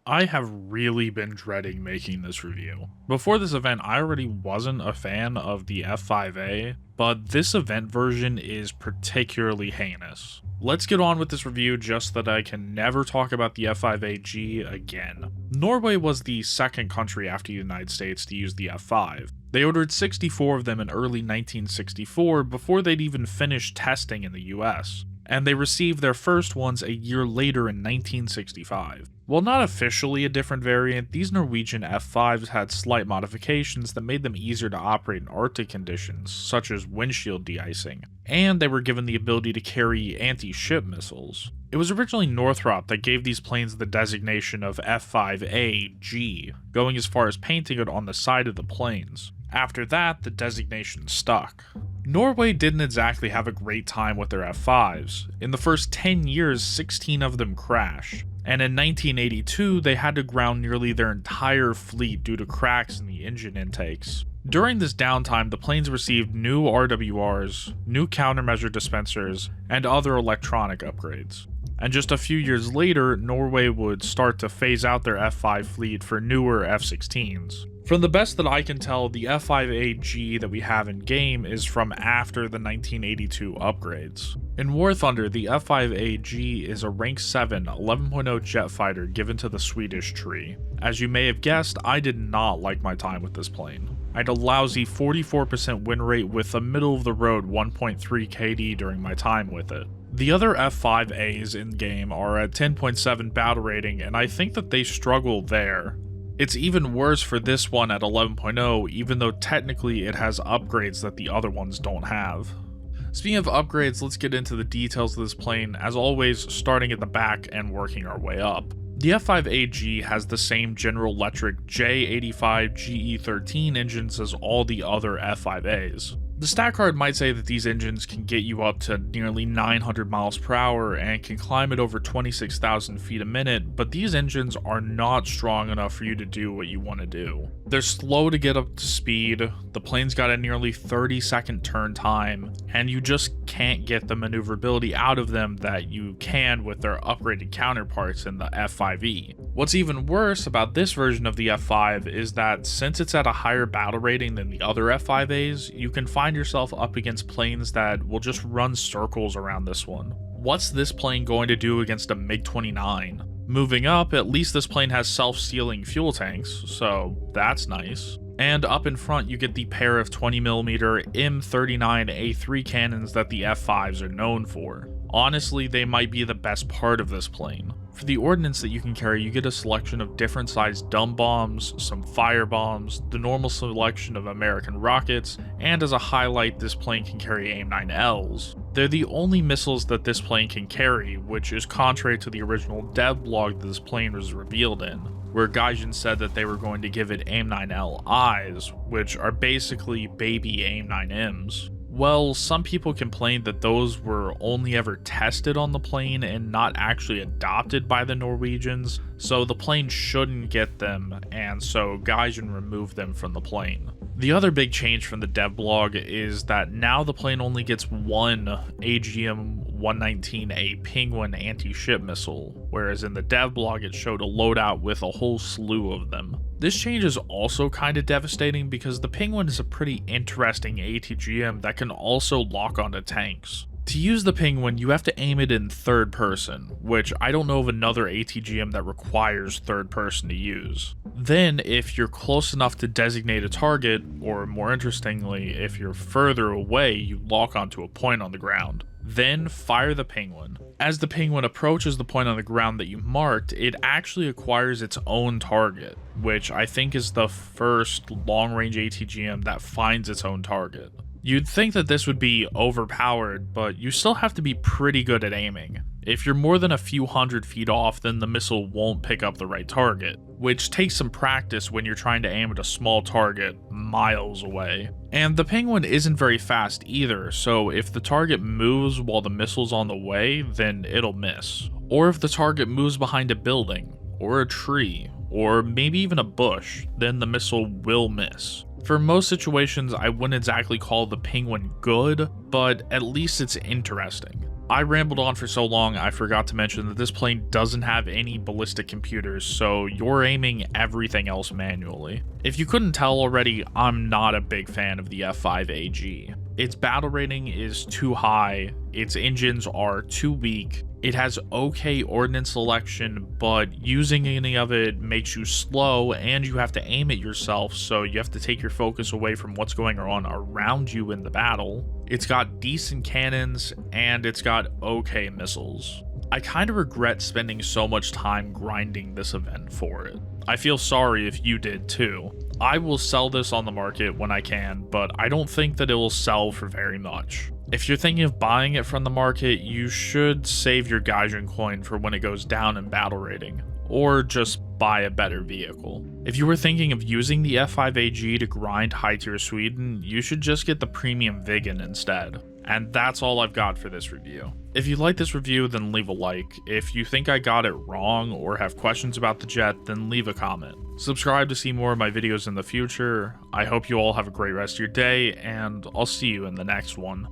I have really been dreading making this review. Before this event, I already wasn't a fan of the F-5A, but this event version is particularly heinous. Let's get on with this review just so that I can never talk about the F-5A-G again. Norway was the second country after the United States to use the F-5. They ordered 64 of them in early 1964 before they'd even finished testing in the US, and they received their first ones a year later in 1965. While not officially a different variant, these Norwegian F-5s had slight modifications that made them easier to operate in Arctic conditions, such as windshield de-icing, and they were given the ability to carry anti-ship missiles. It was originally Northrop that gave these planes the designation of F-5A-G, going as far as painting it on the side of the planes. After that, the designation stuck. Norway didn't exactly have a great time with their F-5s. In the first 10 years, 16 of them crashed, and in 1982 they had to ground nearly their entire fleet due to cracks in the engine intakes. During this downtime, the planes received new RWRs, new countermeasure dispensers, and other electronic upgrades. And just a few years later, Norway would start to phase out their F-5 fleet for newer F-16s. From the best that I can tell, the F-5A-G that we have in game is from after the 1982 upgrades. In Warthunder, the F-5A-G is a rank 7 11.0 jet fighter given to the Swedish tree. As you may have guessed, I did not like my time with this plane. I had a lousy 44% win rate with a middle-of-the-road 1.3 KD during my time with it. The other F-5As in-game are at 10.7 battle rating, and I think that they struggle there. It's even worse for this one at 11.0, even though technically it has upgrades that the other ones don't have. Speaking of upgrades, let's get into the details of this plane, as always starting at the back and working our way up. The F-5A-G has the same General Electric J85 GE13 engines as all the other F-5As. The stat card might say that these engines can get you up to nearly 900 miles per hour and can climb at over 26,000 feet a minute, but these engines are not strong enough for you to do what you want to do. They're slow to get up to speed, the plane's got a nearly 30-second turn time, and you just can't get the maneuverability out of them that you can with their upgraded counterparts in the F-5E. What's even worse about this version of the F-5 is that since it's at a higher battle rating than the other F-5As, you can find yourself up against planes that will just run circles around this one. What's this plane going to do against a MiG-29? Moving up, at least this plane has self-sealing fuel tanks, so that's nice. And up in front, you get the pair of 20mm M39A3 cannons that the F-5s are known for. Honestly, they might be the best part of this plane. For the ordnance that you can carry, you get a selection of different sized dumb bombs, some fire bombs, the normal selection of American rockets, and as a highlight, this plane can carry AIM-9Ls. They're the only missiles that this plane can carry, which is contrary to the original dev blog that this plane was revealed in, where Gaijin said that they were going to give it AIM-9L-Is, which are basically baby AIM-9Ms. Well, some people complained that those were only ever tested on the plane and not actually adopted by the Norwegians, so the plane shouldn't get them, and so Gaijin removed them from the plane. The other big change from the dev blog is that now the plane only gets one AGM-119 Penguin Anti-Ship Missile, whereas in the dev blog it showed a loadout with a whole slew of them. This change is also kinda devastating because the Penguin is a pretty interesting ATGM that can also lock onto tanks. To use the Penguin, you have to aim it in third person, which I don't know of another ATGM that requires third person to use. Then, if you're close enough to designate a target, or more interestingly, if you're further away, you lock onto a point on the ground. Then fire the Penguin. As the Penguin approaches the point on the ground that you marked, it actually acquires its own target, which I think is the first long-range ATGM that finds its own target. You'd think that this would be overpowered, but you still have to be pretty good at aiming. If you're more than a few hundred feet off, then the missile won't pick up the right target, which takes some practice when you're trying to aim at a small target miles away. And the Penguin isn't very fast either, so if the target moves while the missile's on the way, then it'll miss. Or if the target moves behind a building, or a tree, or maybe even a bush, then the missile will miss. For most situations, I wouldn't exactly call the Penguin good, but at least it's interesting. I rambled on for so long, I forgot to mention that this plane doesn't have any ballistic computers, so you're aiming everything else manually. If you couldn't tell already, I'm not a big fan of the F-5A. Its battle rating is too high, its engines are too weak, it has okay ordnance selection, but using any of it makes you slow and you have to aim it yourself, so you have to take your focus away from what's going on around you in the battle. It's got decent cannons and it's got okay missiles. I kind of regret spending so much time grinding this event for it. I feel sorry if you did too. I will sell this on the market when I can, but I don't think that it will sell for very much. If you're thinking of buying it from the market, you should save your Gaijin coin for when it goes down in battle rating, or just buy a better vehicle. If you were thinking of using the F-5A to grind high tier Sweden, you should just get the premium Viggen instead. And that's all I've got for this review. If you like this review, then leave a like. If you think I got it wrong or have questions about the jet, then leave a comment. Subscribe to see more of my videos in the future. I hope you all have a great rest of your day, and I'll see you in the next one.